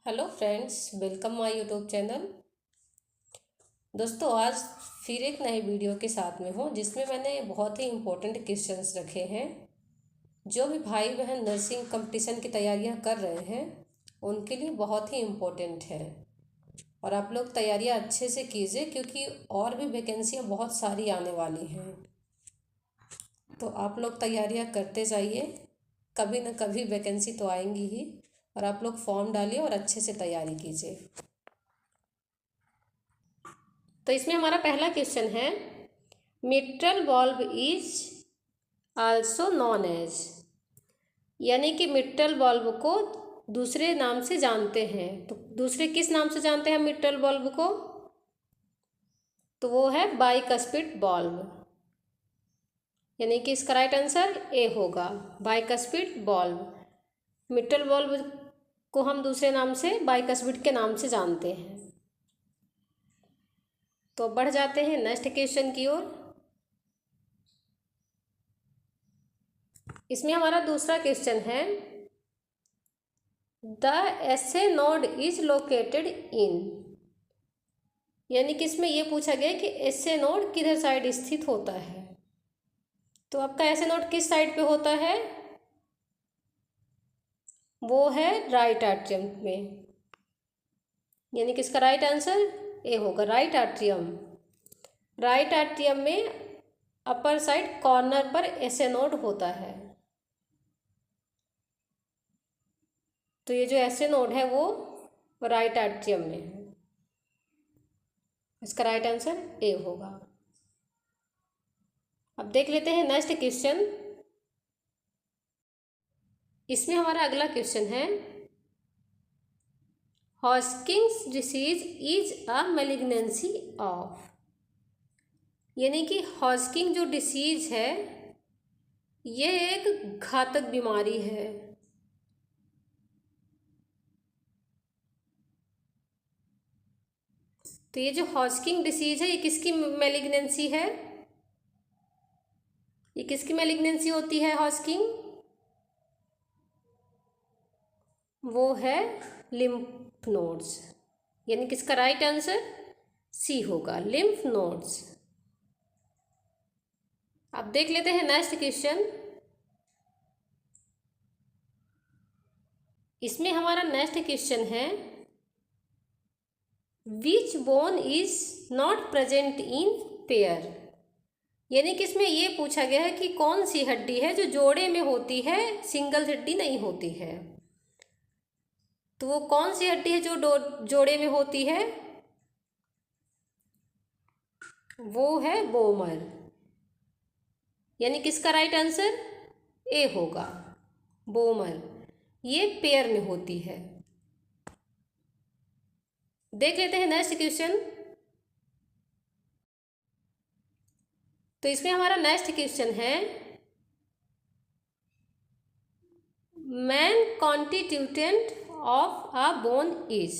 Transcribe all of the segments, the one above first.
Hello friends, welcome my YouTube channel. दोस्तों, आज फिर एक नए वीडियो के साथ में हूँ जिसमें मैंने बहुत ही इम्पोर्टेंट क्वेश्चंस रखे हैं। जो भी भाई बहन नर्सिंग कंपटीशन की तैयारियाँ कर रहे हैं उनके लिए बहुत ही इम्पोर्टेंट है। और आप लोग तैयारियाँ अच्छे से कीजिए क्योंकि और भी वैकेंसियाँ बहुत सारी आने वाली हैं। तो आप लोग तैयारियाँ करते जाइए, कभी न कभी वैकेंसी तो आएंगी ही। और आप लोग फॉर्म डालिए और अच्छे से तैयारी कीजिए। तो इसमें हमारा पहला क्वेश्चन है, मिट्रल बल्ब इज आल्सो नॉन एज, यानी कि मिट्रल बल्ब को दूसरे नाम से जानते हैं। तो दूसरे किस नाम से जानते हैं मिट्रल बल्ब को? तो वो है बाइकस्पिड बल्ब, यानी कि इसका राइट आंसर ए होगा, बाइकस्पिड बल्ब। मिट्रल बल्ब को हम दूसरे नाम से बाइकस्पिड के नाम से जानते हैं। तो बढ़ जाते हैं नेक्स्ट क्वेश्चन की ओर। इसमें हमारा दूसरा क्वेश्चन है, the essay node is located in, यानी कि इसमें यह पूछा गया कि एसे नोड किधर साइड स्थित होता है। तो आपका एसे नोड किस साइड पे होता है? वो है राइट एट्रियम में, यानी कि इसका राइट आंसर ए होगा, राइट एट्रियम। राइट एट्रियम में अपर साइड कॉर्नर पर एसे नोड होता है। तो ये जो एसे नोड है वो राइट एट्रियम में है, इसका राइट आंसर ए होगा। अब देख लेते हैं नेक्स्ट क्वेश्चन। इसमें हमारा अगला क्वेश्चन है, Hodgkin's disease is a malignancy of, यानी कि हॉस्किंग जो डिसीज है ये एक घातक बीमारी है। तो ये जो हॉस्किंग डिसीज है ये किसकी मैलिग्नेंसी है? ये किसकी मैलिग्नेंसी होती है हॉस्किंग? वो है लिम्फ नोड्स, यानी कि इसका राइट आंसर सी होगा, लिम्फ नोड्स। अब देख लेते हैं नेक्स्ट क्वेश्चन। इसमें हमारा नेक्स्ट क्वेश्चन है, which bone is not present in pair, यानी कि इसमें यह पूछा गया है कि कौन सी हड्डी है जो जोड़े में होती है, सिंगल हड्डी नहीं होती है। तो वो कौन सी हड्डी है जो जोड़े में होती है? वो है बोमर, यानी कि इसका राइट आंसर ए होगा, बोमर। ये पेयर में होती है। देख लेते हैं नेक्स्ट क्वेश्चन। तो इसमें हमारा नेक्स्ट क्वेश्चन है, main constituent of a bone is,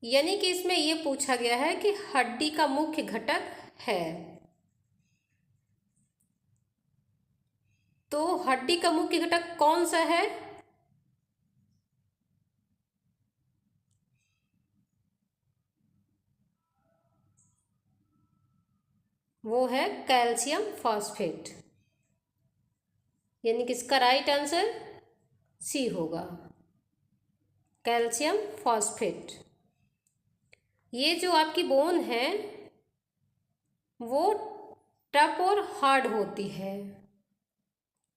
यानी कि इसमें यह पूछा गया है कि हड्डी का मुख्य घटक है। तो हड्डी का मुख्य घटक कौन सा है? वो है कैल्शियम फॉस्फेट, यानी कि इसका राइट आंसर सी होगा, कैल्शियम फॉस्फेट। ये जो आपकी बोन है वो टफ और हार्ड होती है,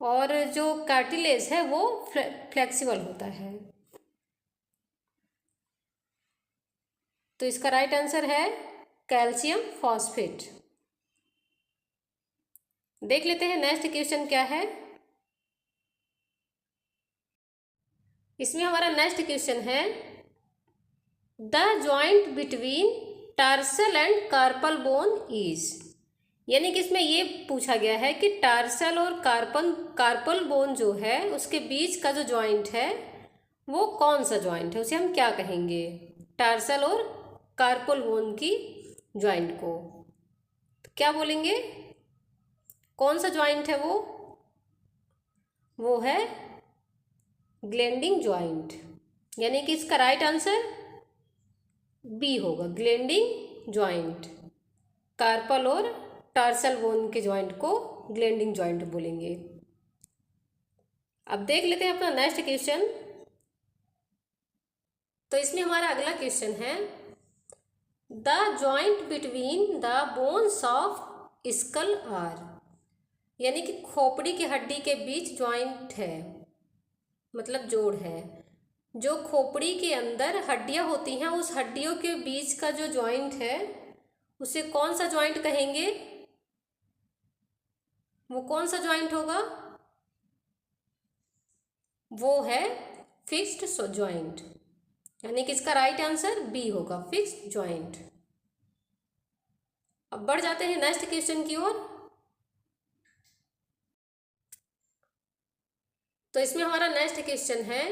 और जो कार्टिलेज है वो फ्लेक्सिबल होता है। तो इसका राइट आंसर है कैल्शियम फॉस्फेट। देख लेते हैं नेक्स्ट क्वेश्चन क्या है। इसमें हमारा नेक्स्ट क्वेश्चन है, the joint between tarsal and carpal bone is, यानी कि इसमें ये पूछा गया है कि टार्सल और कार्पल बोन जो है उसके बीच का जो जॉइंट है वो कौन सा जॉइंट है, उसे हम क्या कहेंगे? टार्सल और कार्पल बोन की जॉइंट को तो क्या बोलेंगे? कौन सा जॉइंट है वो? वो है ग्लैंडिंग ज्वाइंट, यानी कि इसका राइट आंसर बी होगा, ग्लैंडिंग ज्वाइंट। कार्पल और टार्सल बोन के ज्वाइंट को ग्लैंडिंग ज्वाइंट बोलेंगे। अब देख लेते हैं अपना नेक्स्ट क्वेश्चन। तो इसमें हमारा अगला क्वेश्चन है, the joint between the bones of skull are, यानी कि खोपड़ी की हड्डी के बीच ज्वाइंट है, मतलब जोड़ है। जो खोपड़ी के अंदर हड्डियां होती हैं, उस हड्डियों के बीच का जो ज्वाइंट है उसे कौन सा ज्वाइंट कहेंगे? वो कौन सा ज्वाइंट होगा? वो है फिक्स्ड ज्वाइंट, यानी कि इसका राइट आंसर बी होगा, फिक्स्ड ज्वाइंट। अब बढ़ जाते हैं नेक्स्ट क्वेश्चन की ओर। तो इसमें हमारा नेक्स्ट क्वेश्चन है,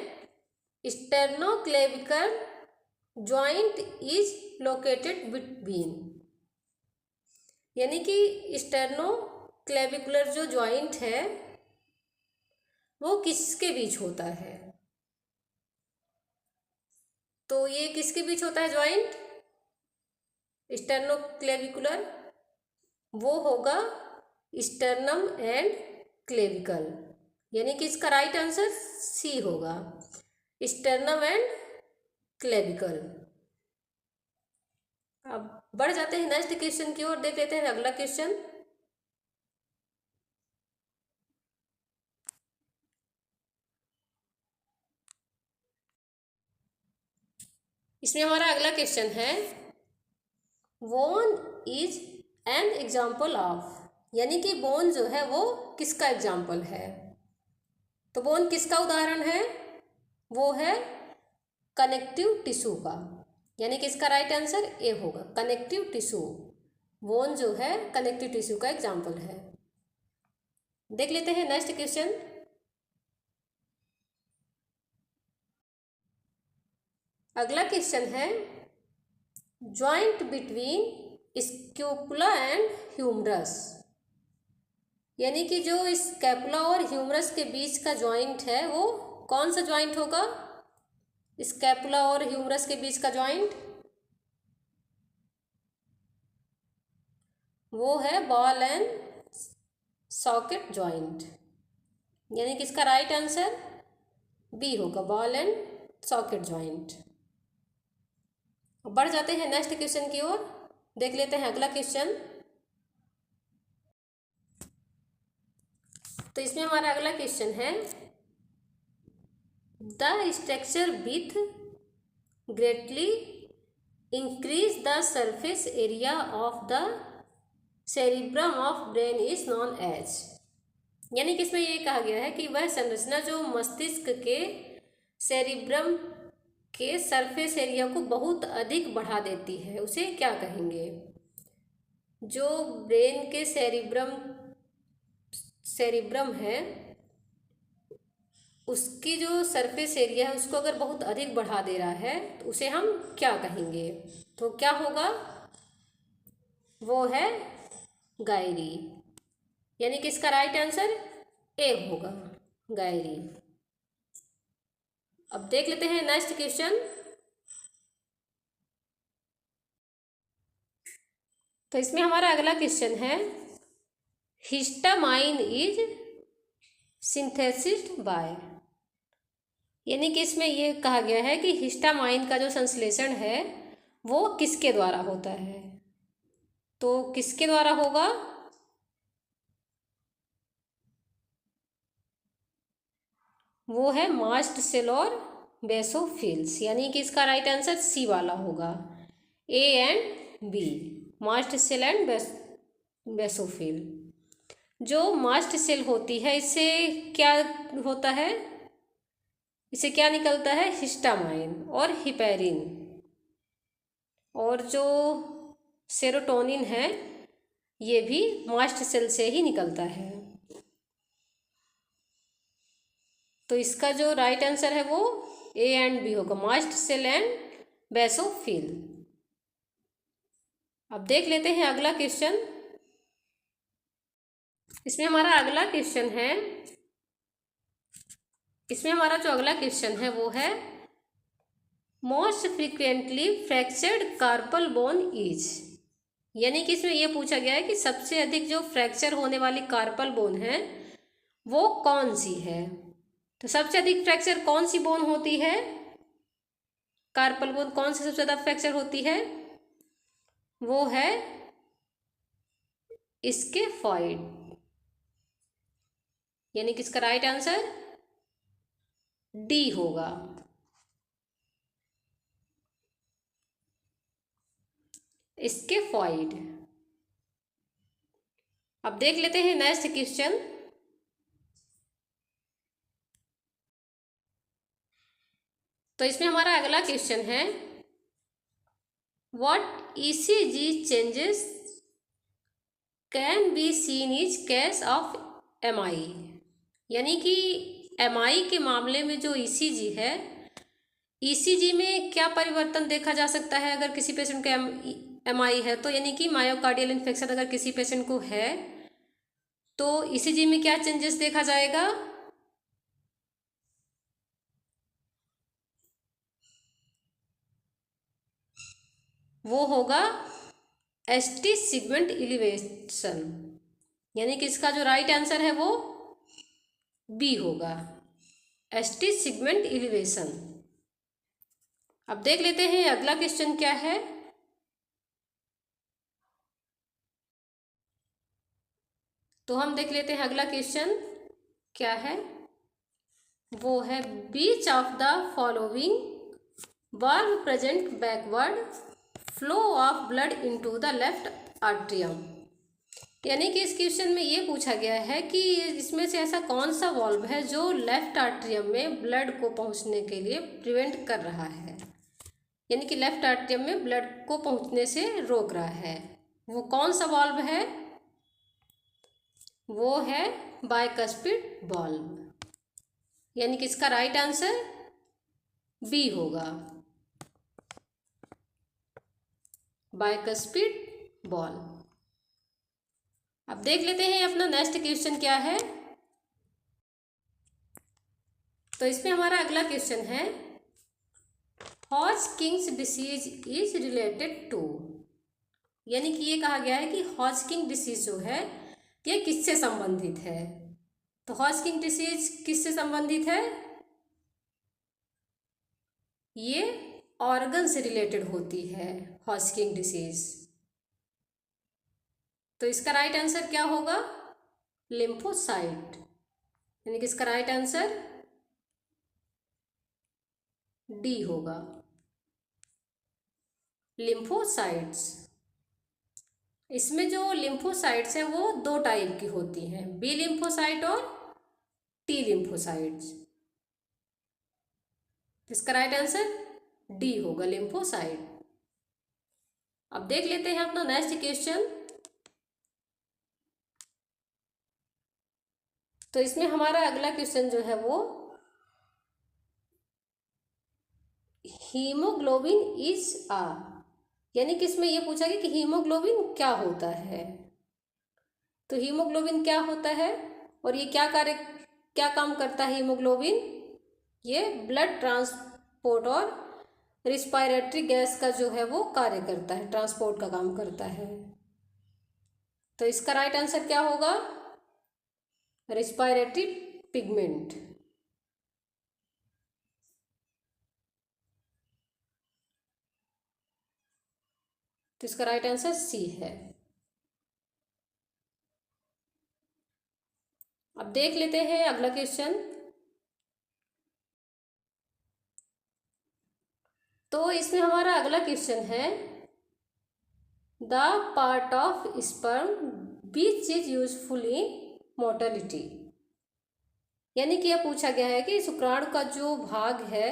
स्टेर्नोक्लेविकल ज्वाइंट इज लोकेटेड बिटवीन, यानी कि स्टेर्नोक्लेविकुलर जो ज्वाइंट है वो किसके बीच होता है? तो ये किसके बीच होता है ज्वाइंट स्टेर्नोक्लेविकुलर? वो होगा स्टर्नम एंड क्लेविकल, यानी कि इसका राइट आंसर सी होगा, स्टर्नम एंड क्लेविकल। अब बढ़ जाते हैं नेक्स्ट क्वेश्चन की ओर, देख लेते हैं अगला क्वेश्चन। इसमें हमारा अगला क्वेश्चन है, bone is an example of, यानी कि बोन जो है वो किसका एग्जाम्पल है? तो बोन किसका उदाहरण है? वो है कनेक्टिव टिश्यू का, यानी कि इसका राइट आंसर ए होगा, कनेक्टिव टिश्यू। बोन जो है कनेक्टिव टिश्यू का एग्जाम्पल है। देख लेते हैं नेक्स्ट क्वेश्चन। अगला क्वेश्चन है, joint between scapula and humerus, यानी कि जो स्कैपुला और ह्यूमरस के बीच का ज्वाइंट है वो कौन सा ज्वाइंट होगा? स्कैपुला और ह्यूमरस के बीच का ज्वाइंट वो है बॉल एंड सॉकेट ज्वाइंट, यानी कि इसका राइट आंसर बी होगा, बॉल एंड सॉकेट ज्वाइंट। बढ़ जाते हैं नेक्स्ट क्वेश्चन की ओर, देख लेते हैं अगला क्वेश्चन। तो इसमें हमारा अगला क्वेश्चन है, the structure with greatly increase the surface area of the cerebrum of brain is known as, यानी कि इसमें ये कहा गया है कि वह संरचना जो मस्तिष्क के सेरिब्रम के सरफेस एरिया को बहुत अधिक बढ़ा देती है, उसे क्या कहेंगे? जो ब्रेन के सेरिब्रम है उसकी जो सरफेस एरिया है उसको अगर बहुत अधिक बढ़ा दे रहा है तो उसे हम क्या कहेंगे? तो क्या होगा? वो है गायरी, यानी कि इसका राइट आंसर ए होगा, गायरी। अब देख लेते हैं नेक्स्ट क्वेश्चन। तो इसमें हमारा अगला क्वेश्चन है, हिस्टामाइन इज सिंथेसिस्ड बाय, यानी कि इसमें ये कहा गया है कि हिस्टामाइन का जो संश्लेषण है वो किसके द्वारा होता है? तो किसके द्वारा होगा? वो है मास्ट सेल और बेसोफिल्स, यानी कि इसका राइट आंसर सी वाला होगा, A and B, mast cell and basophil. जो मास्ट सेल होती है इससे क्या होता है? इससे क्या निकलता है? हिस्टामाइन और हिपेरिन, और जो सेरोटोनिन है ये भी मास्ट सेल से ही निकलता है। तो इसका जो राइट आंसर है वो ए एंड बी होगा, मास्ट सेल एंड बेसोफिल। अब देख लेते हैं अगला क्वेश्चन। इसमें हमारा अगला क्वेश्चन है, इसमें हमारा जो अगला क्वेश्चन है वो है most frequently fractured carpal bone is, यानी कि इसमें यह पूछा गया है कि सबसे अधिक जो फ्रैक्चर होने वाली कार्पल बोन है वो कौन सी है। तो सबसे अधिक फ्रैक्चर कौन सी बोन होती है, कार्पल बोन कौन सी सबसे ज़्यादा फ्रैक्चर होती है, वो है स्केफॉइड, यानी कि इसका राइट आंसर डी होगा। स्केफॉइड। अब देख लेते हैं नेक्स्ट क्वेश्चन। तो इसमें हमारा अगला क्वेश्चन है what ECG changes can be seen is case of MI, यानी कि एमआई के मामले में जो ईसीजी है, ईसीजी में क्या परिवर्तन देखा जा सकता है अगर किसी पेशेंट को एमआई है तो, यानी कि मायोकार्डियल इन्फेक्शन अगर किसी पेशेंट को है तो ईसीजी में क्या चेंजेस देखा जाएगा, वो होगा एसटी सिगमेंट इलिवेशन, यानी कि इसका जो राइट आंसर है वो बी होगा, एसटी सिगमेंट इलिवेशन। अब देख लेते हैं अगला क्वेश्चन क्या है। तो हम देख लेते हैं अगला क्वेश्चन क्या है, वो है which of the following valve present backward flow of blood into the left atrium, यानी कि इस क्वेश्चन में ये पूछा गया है कि इसमें से ऐसा कौन सा वॉल्व है जो लेफ्ट आर्ट्रियम में ब्लड को पहुंचने के लिए प्रिवेंट कर रहा है, यानी कि लेफ्ट आर्ट्रियम में ब्लड को पहुंचने से रोक रहा है, वो कौन सा वॉल्व है, वो है बाइकस्पिड वॉल्व, यानी कि इसका राइट आंसर बी होगा, बाइकस्पिड वॉल्व। अब देख लेते हैं अपना नेक्स्ट क्वेश्चन क्या है। तो इसमें हमारा अगला क्वेश्चन है हॉजकिंस डिसीज इज रिलेटेड टू, यानी कि ये कहा गया है कि हॉजकिंस डिसीज जो है ये किससे संबंधित है। तो हॉजकिंस डिसीज किससे संबंधित है, ये ऑर्गन से रिलेटेड होती है हॉजकिंस डिसीज। तो इसका राइट आंसर क्या होगा, लिम्फोसाइट, यानी कि इसका राइट आंसर डी होगा, लिम्फोसाइट्स। इसमें जो लिम्फोसाइट्स हैं वो दो टाइप की होती हैं, बी लिम्फोसाइट और टी लिम्फोसाइट्स। इसका राइट आंसर डी होगा, लिम्फोसाइट। अब देख लेते हैं अपना नेक्स्ट क्वेश्चन। तो इसमें हमारा अगला क्वेश्चन जो है वो हीमोग्लोबिन इज आ, यानी कि इसमें यह पूछा गया कि हीमोग्लोबिन क्या होता है। तो हीमोग्लोबिन क्या होता है और ये क्या काम करता है हीमोग्लोबिन, ये ब्लड ट्रांसपोर्ट और रिस्पायरेटरी गैस का जो है वो कार्य करता है, ट्रांसपोर्ट का काम करता है। तो इसका राइट आंसर क्या होगा, रिस्पायरेटरी पिगमेंट। तो इसका राइट आंसर सी है। अब देख लेते हैं अगला क्वेश्चन। तो इसमें हमारा अगला क्वेश्चन है the part of sperm which is useful in mortality, यानी कि यह पूछा गया है कि शुक्राणु का जो भाग है,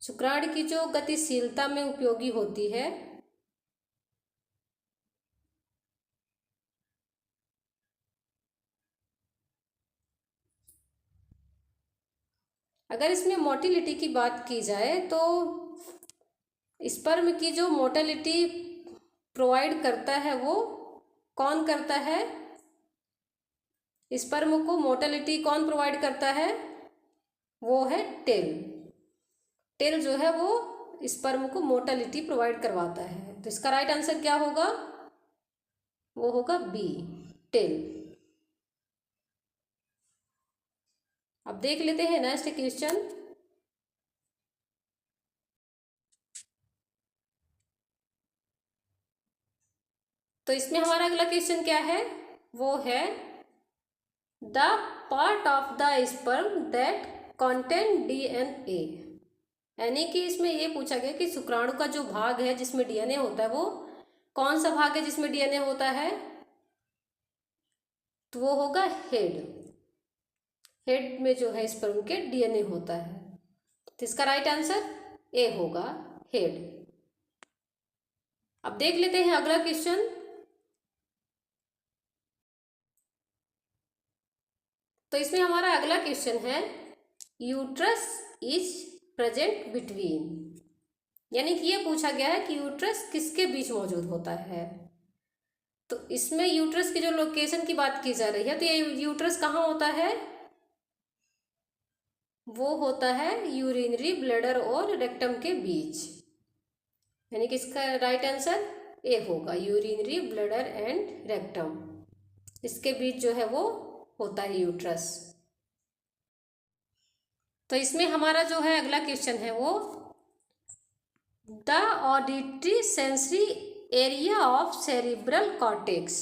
शुक्राणु की जो गतिशीलता में उपयोगी होती है, अगर इसमें मोटिलिटी की बात की जाए तो स्पर्म की जो मोटिलिटी प्रोवाइड करता है वो कौन करता है, स्पर्म को मोटिलिटी कौन प्रोवाइड करता है, वो है टेल। टेल जो है वो स्पर्म को मोटिलिटी प्रोवाइड करवाता है। तो इसका राइट आंसर क्या होगा? वो होगा बी, टेल। अब देख लेते हैं नेक्स्ट क्वेश्चन। तो इसमें हमारा अगला क्वेश्चन क्या है? वो है the part of the sperm that contain DNA. यानी कि इसमें ये पूछा गया कि शुक्राणु का जो भाग है जिसमें डीएनए होता है, वो कौन सा भाग है जिसमें डीएनए होता है? तो वो होगा हेड। हेड में जो है स्पर्म के डीएनए होता है। तो इसका राइट आंसर ए होगा, हेड। अब देख लेते हैं अगला क्वेश्चन। तो इसमें हमारा अगला क्वेश्चन है यूट्रस इज प्रेजेंट बिटवीन। यानी कि ये पूछा गया है कि यूट्रस किसके बीच मौजूद होता है। तो इसमें यूट्रस की जो लोकेशन की बात की जा रही है, तो ये यूट्रस कहाँ होता है? वो होता है यूरिनरी ब्लैडर और रेक्टम के बीच। यानी कि इसका राइट आंसर ए होगा, यूरिनरी ब्लैडर एंड रेक्टम, इसके बीच जो है वो होता है यूट्रस। तो इसमें हमारा जो है अगला क्वेश्चन है वो the auditory sensory area of cerebral cortex.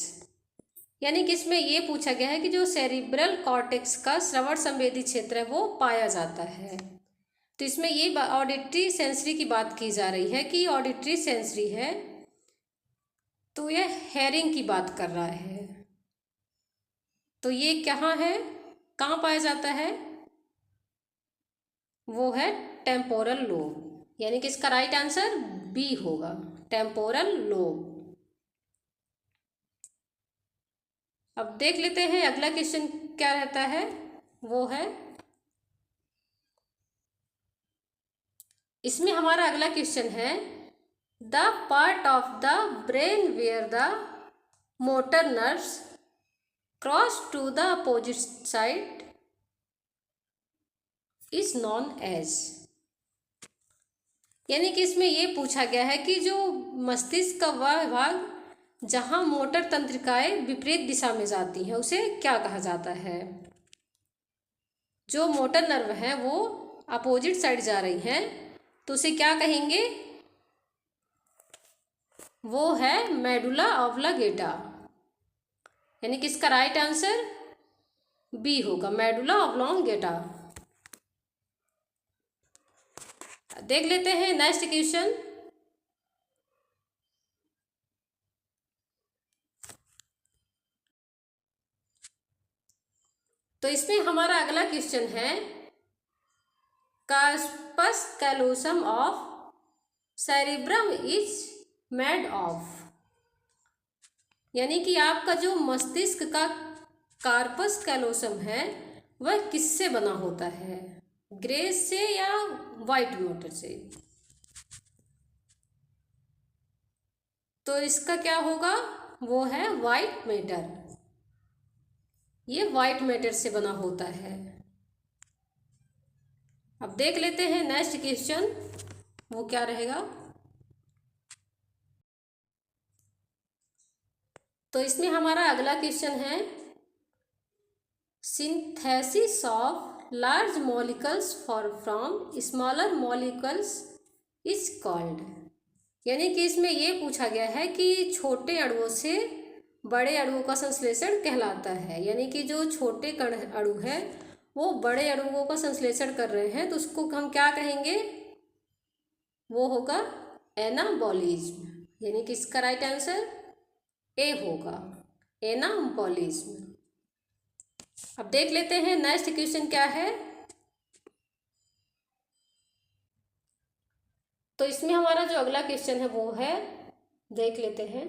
यानी कि इसमें ये पूछा गया है कि जो सेरिब्रल कॉर्टेक्स का श्रवण संवेदी क्षेत्र है वो पाया जाता है। तो इसमें ये ऑडिटरी सेंसरी की बात की जा रही है कि ऑडिटरी सेंसरी है, तो यह हेयरिंग की बात कर रहा है। तो ये कहाँ है, कहाँ पाया जाता है? वो है टेम्पोरल लोब। यानी कि इसका राइट आंसर बी होगा, टेम्पोरल लोब। अब देख लेते हैं अगला क्वेश्चन क्या रहता है। वो है, इसमें हमारा अगला क्वेश्चन है the part of the brain where the motor nerves cross to the opposite side is known as. यानी कि इसमें यह पूछा गया है कि जो मस्तिष्क का वह भाग जहां मोटर तंत्रिकाएं विपरीत दिशा में जाती हैं उसे क्या कहा जाता है। जो मोटर नर्व है वो अपोजिट साइड जा रही हैं तो उसे क्या कहेंगे? वो है मेडुला ऑब्लांगेटा। यानी कि इसका राइट आंसर बी होगा, मेडुला ऑब्लांगेटा। देख लेते हैं नेक्स्ट क्वेश्चन। तो इसमें हमारा अगला क्वेश्चन है corpus callosum of cerebrum is made of. यानी कि आपका जो मस्तिष्क का कार्पस कैलोसम है वह किससे बना होता है? ग्रे से या वाइट मैटर से? तो इसका क्या होगा? वो है वाइट मैटर। ये वाइट मैटर से बना होता है। अब देख लेते हैं नेक्स्ट क्वेश्चन, वो क्या रहेगा। तो इसमें हमारा अगला क्वेश्चन है synthesis of large molecules from smaller molecules is called. यानी कि इसमें यह पूछा गया है कि छोटे अणुओं से बड़े अणुओं का संश्लेषण कहलाता है। यानी कि जो छोटे कण अणु है वो बड़े अणुओं का संश्लेषण कर रहे हैं तो उसको हम क्या कहेंगे? वो होगा एनाबॉलिज्म। यानी कि इसका राइट आंसर ए होगा, एनाबॉलिज्म। अब देख लेते हैं नेक्स्ट क्वेश्चन क्या है। तो इसमें हमारा जो अगला क्वेश्चन है वो है, देख लेते हैं,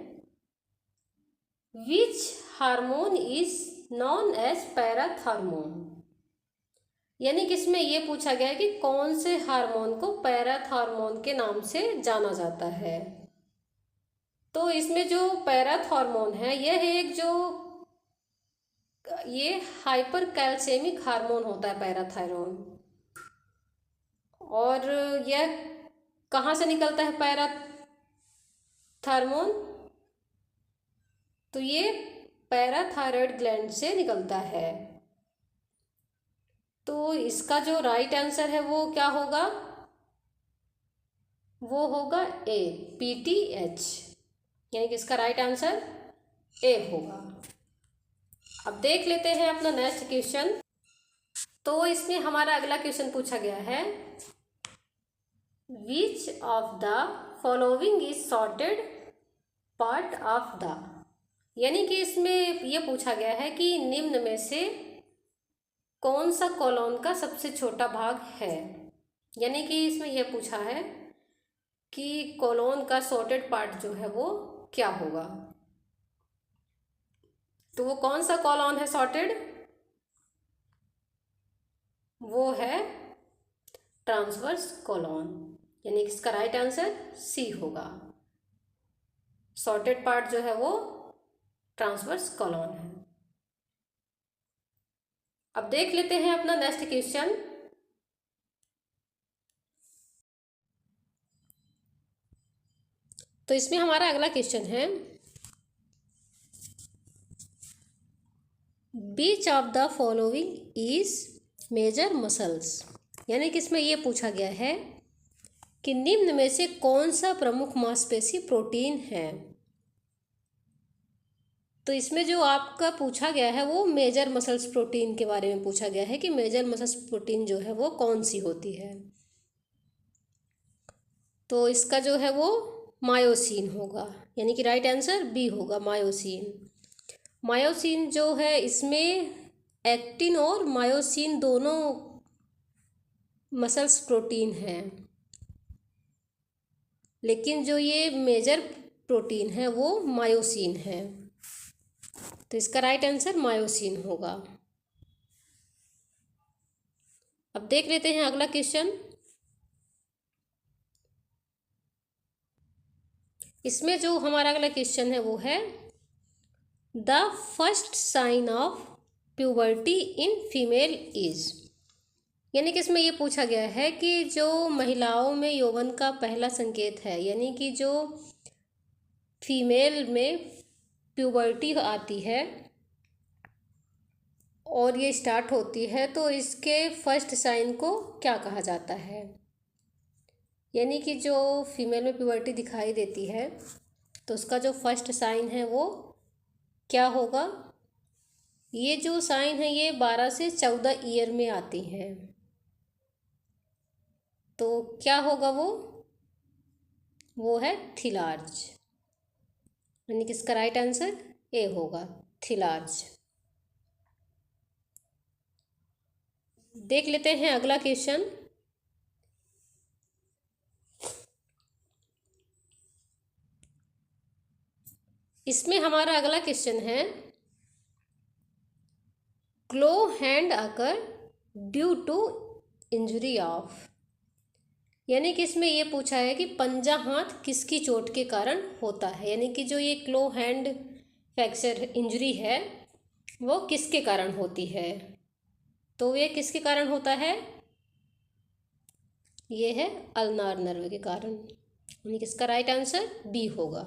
which hormone is known as parathormone. यानी कि इसमें यह पूछा गया है कि कौन से हार्मोन को पैराथॉर्मोन के नाम से जाना जाता है। तो इसमें जो पैराथॉर्मोन है यह एक जो ये हाइपर कैल्शियमिक हार्मोन होता है पैराथायरॉन। और यह कहाँ से निकलता है पैराथार्मोन? तो ये पैराथायरॉयड ग्लैंड से निकलता है। तो इसका जो राइट आंसर है वो क्या होगा? वो होगा ए, PTH, यानी कि इसका राइट आंसर ए होगा। अब देख लेते हैं अपना नेक्स्ट क्वेश्चन। तो इसमें हमारा अगला क्वेश्चन पूछा गया है, which of the following is sorted part of the, यानी कि इसमें यह पूछा गया है कि निम्न में से कौन सा कॉलोन का सबसे छोटा भाग है। यानी कि इसमें यह पूछा है कि कॉलोन का सॉर्टेड पार्ट जो है वो क्या होगा। तो वो कौन सा कॉलोन है सॉर्टेड? वो है ट्रांसवर्स कॉलोन, यानी कि इसका राइट आंसर सी होगा। सॉर्टेड पार्ट जो है वो ट्रांसवर्स कॉलोन है। अब देख लेते हैं अपना नेक्स्ट क्वेश्चन। तो इसमें हमारा अगला क्वेश्चन है, which of the following is major muscles, यानी कि इसमें यह पूछा गया है कि निम्न में से कौन सा प्रमुख मांसपेशी प्रोटीन है। तो इसमें जो आपका पूछा गया है वो मेजर मसल्स प्रोटीन के बारे में पूछा गया है कि मेजर मसल्स प्रोटीन जो है वो कौन सी होती है। तो इसका जो है वो मायोसिन होगा, यानी कि राइट आंसर बी होगा, मायोसिन। मायोसिन जो है इसमें एक्टिन और मायोसिन दोनों मसल्स प्रोटीन है, लेकिन जो ये मेजर प्रोटीन है वो मायोसिन है। तो इसका राइट आंसर मायोसिन होगा। अब देख लेते हैं अगला क्वेश्चन। इसमें जो हमारा अगला क्वेश्चन है वो है, the first sign of puberty in female is, यानी कि इसमें ये पूछा गया है कि जो महिलाओं में यौवन का पहला संकेत है, यानी कि जो फीमेल में प्यूबर्टी आती है और ये स्टार्ट होती है, तो इसके फर्स्ट साइन को क्या कहा जाता है। यानी कि जो फीमेल में प्यूबर्टी दिखाई देती है तो उसका जो फर्स्ट साइन है वो क्या होगा। ये जो साइन है ये 12 से 14 ईयर में आती हैं, तो क्या होगा वो है थिलार्ज, यानी कि इसका राइट आंसर ए होगा, थिलार्ज। देख लेते हैं अगला क्वेश्चन। इसमें हमारा अगला क्वेश्चन है, claw hand occur due to injury of, यानी कि इसमें यह पूछा है कि पंजा हाथ किसकी चोट के कारण होता है। यानी कि जो ये क्लो हैंड फ्रैक्चर इंजरी है वो किसके कारण होती है। तो ये किसके कारण होता है? ये है अल्नार नर्व के कारण, यानी कि इसका राइट आंसर बी होगा,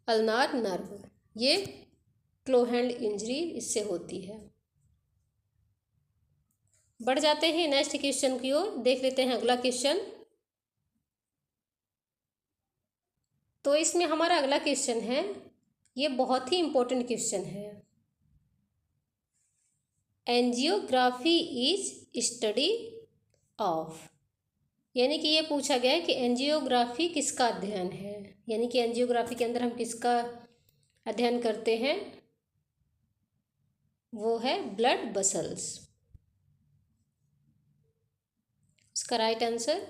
अल्नार नर्व। ये क्लो हैंड इंजरी इससे होती है। बढ़ जाते हैं नेक्स्ट क्वेश्चन की ओर, देख लेते हैं अगला क्वेश्चन। तो इसमें हमारा अगला क्वेश्चन है, ये बहुत ही इंपॉर्टेंट क्वेश्चन है, एंजियोग्राफी इज स्टडी ऑफ, यानी कि ये पूछा गया है कि एंजियोग्राफी किसका अध्ययन है। यानी कि एंजियोग्राफी के अंदर हम किसका अध्ययन करते हैं, वो है ब्लड वेसल्स। इसका राइट आंसर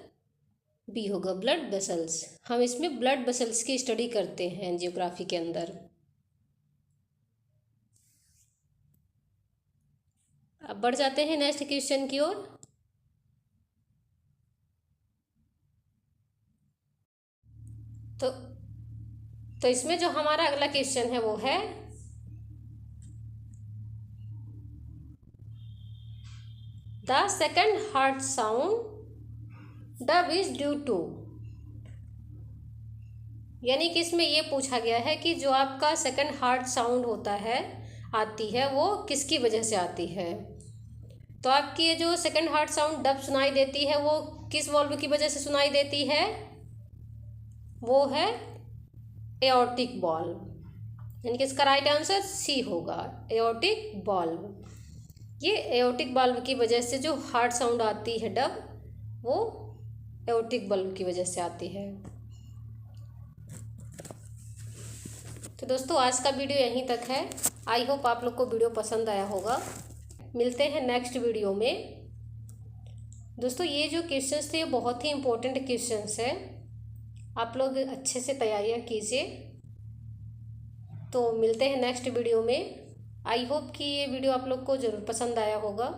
बी होगा, ब्लड वेसल्स। हम इसमें ब्लड वेसल्स की स्टडी करते हैं एंजियोग्राफी के अंदर। अब बढ़ जाते हैं नेक्स्ट क्वेश्चन की ओर। तो इसमें जो हमारा अगला क्वेश्चन है वो है, the second heart sound dub is due to, यानी कि इसमें ये पूछा गया है कि जो आपका सेकंड हार्ट साउंड होता है, आती है, वो किसकी वजह से आती है। तो आपकी ये जो सेकंड हार्ट साउंड डब सुनाई देती है वो किस वॉल्व की वजह से सुनाई देती है, वो है एओर्टिक वॉल्व, यानी कि इसका राइट आंसर सी होगा, एओर्टिक वॉल्व। ये एओर्टिक वाल्व की वजह से जो हार्ट साउंड आती है डब, वो एओर्टिक वाल्व की वजह से आती है। तो दोस्तों आज का वीडियो यहीं तक है। आई होप आप लोग को वीडियो पसंद आया होगा। मिलते हैं नेक्स्ट वीडियो में। दोस्तों ये जो क्वेश्चंस थे ये बहुत ही इम्पोर्टेंट क्वेश्चंस है, आप लोग अच्छे से तैयारियां कीजिए। तो मिलते हैं नेक्स्ट वीडियो में। आई होप कि ये वीडियो आप लोग को ज़रूर पसंद आया होगा,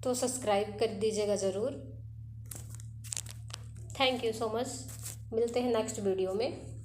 तो सब्सक्राइब कर दीजिएगा ज़रूर। Thank you so much. मिलते हैं नेक्स्ट वीडियो में।